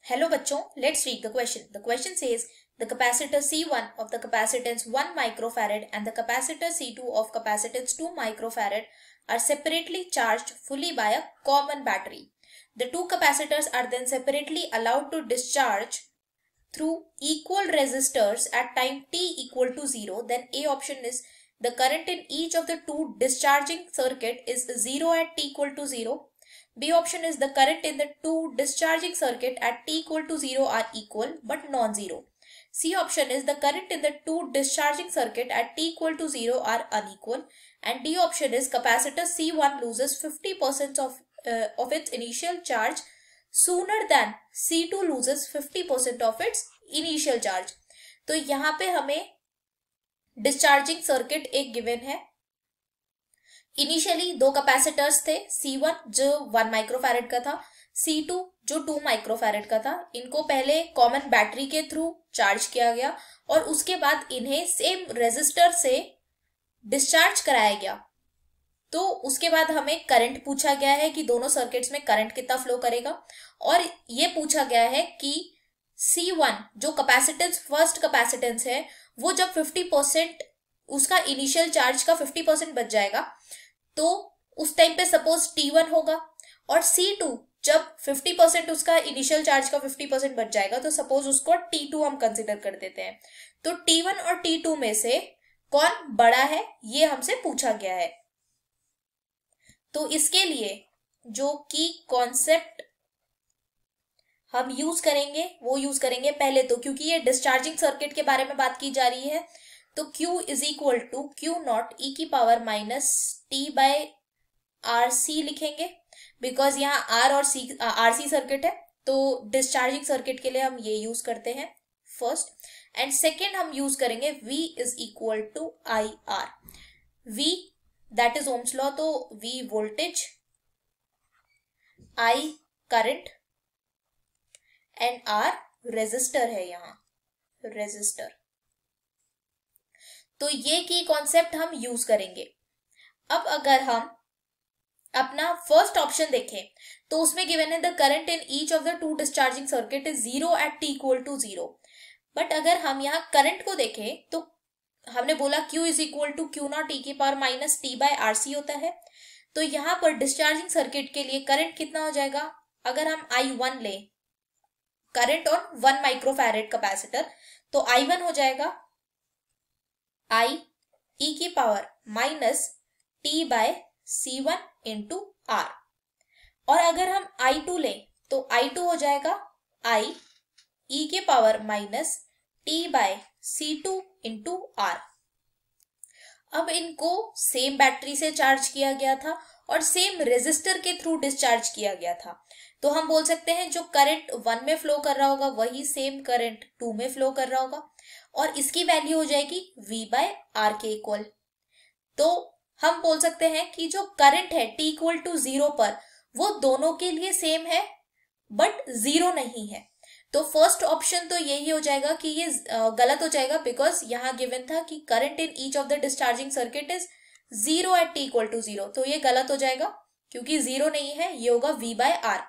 Hello bachcho, let's read the question. The question says the capacitor C1 of the capacitance 1 microfarad and the capacitor C2 of capacitance 2 microfarad are separately charged fully by a common battery. The two capacitors are then separately allowed to discharge through equal resistors at time t equal to 0. Then A option is the current in each of the two discharging circuit is 0 at t equal to 0. B option is the current in the two discharging circuit at t equal to 0 are equal but non-zero. C option is the current in the two discharging circuit at t equal to 0 are unequal. And D option is capacitor C1 loses 50% of its initial charge sooner than C2 loses 50% of its initial charge. तो यहाँ पे हमें discharging circuit एक given है. Initially दो capacitors थे, C1 जो 1 microfarad का था, C2 जो 2 माइक्रोफैरेड का था. इनको पहले कॉमन बैटरी के थ्रू चार्ज किया गया और उसके बाद इन्हें सेम रेजिस्टर से डिस्चार्ज कराया गया. तो उसके बाद हमें करंट पूछा गया है कि दोनों सर्किट्स में करंट कितना फ्लो करेगा और ये पूछा गया है कि C1 जो कैपेसिटेंस फर्स्ट कैपेसिटेंस है वो जब 50% उसका इनिशियल चार्ज का 50% बच जाएगा तो उस टाइम पे सपोज T1 होगा और C2 जब 50% उसका इनिशियल चार्ज का 50% बच जाएगा तो सपोज उसको T2 हम कंसिडर कर देते हैं. तो T1 और T2 में से कौन बड़ा है ये हमसे पूछा गया है. तो इसके लिए जो की कॉन्सेप्ट हम यूज करेंगे वो यूज करेंगे पहले तो, क्योंकि ये डिस्चार्जिंग सर्किट के बारे में बात की जा रही है, तो Q is equal to Q naught e की power minus T by R C लिखेंगे, बिकॉज यहाँ R और RC सर्किट है तो डिस्चार्जिंग सर्किट के लिए हम ये यूज करते हैं फर्स्ट. एंड सेकेंड हम यूज करेंगे V is equal to I R. V that is Ohm's law, तो V voltage, I current and R resistor है, यहाँ रेजिस्टर. तो ये की कॉन्सेप्ट हम यूज करेंगे. अब अगर हम अपना फर्स्ट ऑप्शन देखें तो उसमें गिवन है the current in each of the two discharging circuit is 0 at t equal to 0. But अगर हम यहाँ करंट को देखें तो हमने बोला Q is equal to Q naught e की power minus T by R C होता है. तो यहाँ पर डिस्चार्जिंग सर्किट के लिए करंट कितना हो जाएगा, अगर हम I1 लें करंट ऑन 1 माइक्रोफैरेड कैपेसिटर तो I1 हो जाएगा I e की power minus T by C1 into R. और अगर हम I2 लें तो I2 हो जाएगा I e की power minus T by C2 into R. अब इनको सेम बैटरी से चार्ज किया गया था और सेम रेजिस्टर के थ्रू डिस्चार्ज किया गया था, तो हम बोल सकते हैं जो करंट 1 में फ्लो कर रहा होगा वही सेम करंट 2 में फ्लो कर रहा होगा और इसकी वैल्यू हो जाएगी V बाय आर के इक्वल. तो हम बोल सकते हैं कि जो करंट है t इक्वल टू 0 पर वो दोनों के लिए सेम है बट 0 नहीं है. तो फर्स्ट ऑप्शन तो यही हो जाएगा कि ये गलत हो जाएगा, बिकॉज यहाँ गिवन था कि current in each of the discharging circuit is 0 at t equal to 0, तो ये गलत हो जाएगा क्योंकि 0 नहीं है, ये होगा V by R.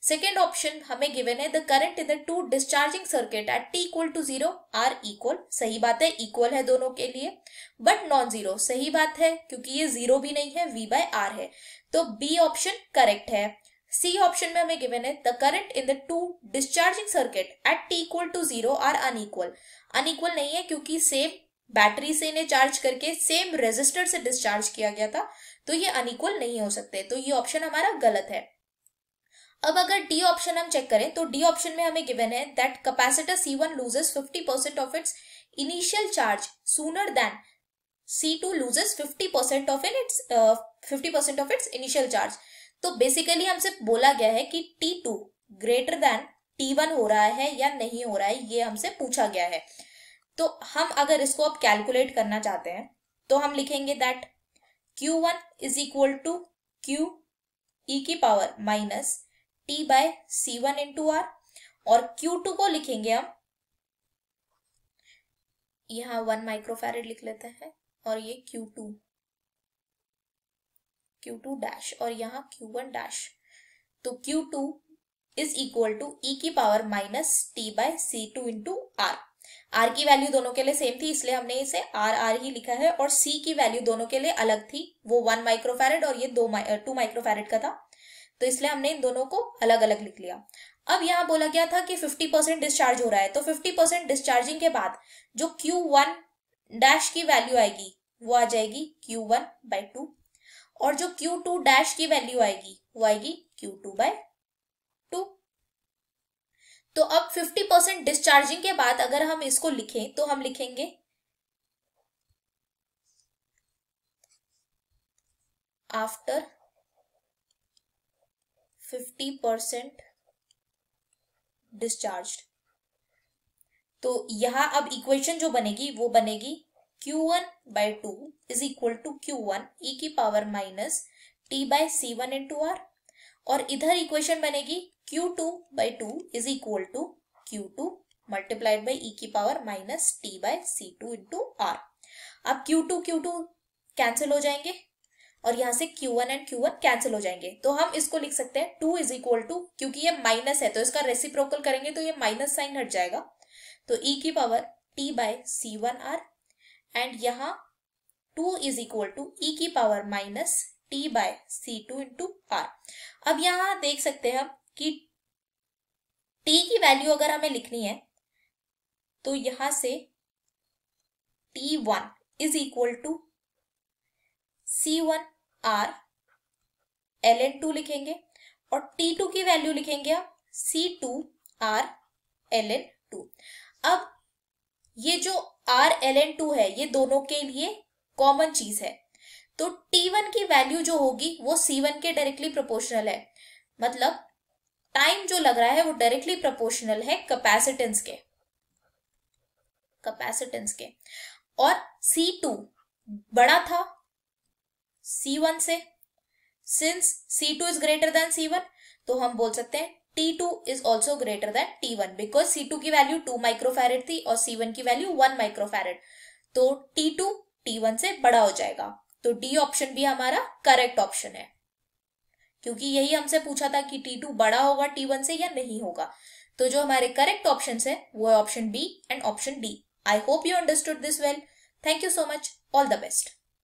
Second option हमें गिवन है the current in the two discharging circuit at t equal to 0 are equal. सही बात है, इक्वल है दोनों के लिए बट नॉन जीरो. सही बात है क्योंकि ये 0 भी नहीं है, V बाय आर है, तो बी ऑप्शन करेक्ट है. सी ऑप्शन में हमें गिवन है the current in the two discharging circuit at t equal to 0 are unequal. Unequal नहीं है क्योंकि सेम बैटरी से इन्हें चार्ज करके सेम रेजिस्टर से डिस्चार्ज किया गया था, तो ये अनइक्वल नहीं हो सकते, तो ये ऑप्शन हमारा गलत है. अब अगर डी ऑप्शन हम चेक करें तो डी ऑप्शन में हमें गिवन है that capacitor C1 loses 50% of its initial charge sooner than C2 loses 50% of its initial charge. तो बेसिकली हमसे बोला गया है कि T2 ग्रेटर देन T1 हो रहा है या नहीं हो रहा है, ये हमसे पूछा गया है. तो हम अगर इसको अब कैलकुलेट करना चाहते हैं तो हम लिखेंगे that Q1 is equal to Q e की power minus T by C1 into R और Q2 को लिखेंगे हम, यहाँ 1 माइक्रोफैरेड लिख लेते हैं और ये Q2 डैश और यहाँ Q1 डैश. तो Q2 is equal to E की power minus T by C2 into R. R की वैल्यू दोनों के लिए सेम थी, इसलिए हमने इसे आर आर ही लिखा है, और सी की वैल्यू दोनों के लिए अलग थी, वो 1 माइक्रोफैरेड और ये 2 माइक्रोफैरेड का था, तो इसलिए हमने इन दोनों को अलग अलग लिख लिया। अब यहाँ बोला गया था कि 50% डिस्चार्ज हो रहा है, तो 50% डिस्चार्जिंग के बाद जो Q1 डैश की वैल्यू आएगी वो आ जाएगी Q1 बाय 2, और जो Q2 डैश की वैल्यू आएगी वो आएगी Q2 बाय 2। तो अब 50% डिस्चार्जिंग के बाद अगर हम इसको लिखें तो हम लिखेंगे आफ्टर 50% डिस्चार्ज्ड। तो यहां अब इक्वेशन जो बनेगी वो बनेगी Q1 by 2 is equal to Q1 e की power minus T by C1 into R, और इधर इक्वेशन बनेगी Q2 by 2 is equal to Q2 multiplied by e की power minus T by C2 into R. अब Q2 cancel हो जाएंगे और यहां से Q1 एंड Q1 कैंसिल हो जाएंगे, तो हम इसको लिख सकते हैं 2 इज इक्वल टू, क्योंकि ये माइनस है तो इसका रेसिप्रोकल करेंगे तो ये माइनस साइन हट जाएगा, तो ई की power T by C1 R, and यहाँ 2 इज इक्वल टू ई की power minus T by C2 into R. अब यहाँ देख सकते हैं हम कि t की वैल्यू अगर हमें लिखनी है तो यहां से T1 is equal to C1 are ln2 लिखेंगे, और T2 की वैल्यू लिखेंगे हम C2 आर ln2। अब ये जो R ln2 है ये दोनों के लिए कॉमन चीज है, तो T1 की वैल्यू जो होगी वो C1 के डायरेक्टली प्रोपोर्शनल है, मतलब टाइम जो लग रहा है वो डायरेक्टली प्रोपोर्शनल है कैपेसिटेंस के, और C2 बड़ा था C1 से, since C2 is greater than C1 तो हम बोल सकते हैं T2 is also greater than T1, because C2 की वैल्यू 2 माइक्रोफैरेड थी और C1 की वैल्यू 1 माइक्रोफैरेड, तो T2 T1 से बड़ा हो जाएगा। तो डी ऑप्शन भी हमारा करेक्ट ऑप्शन है, क्योंकि यही हमसे पूछा था कि T2 बड़ा होगा T1 से या नहीं होगा। तो जो हमारे करेक्ट ऑप्शन है वो है option B and option D. I hope you understood this well. Thank you so much. All the best.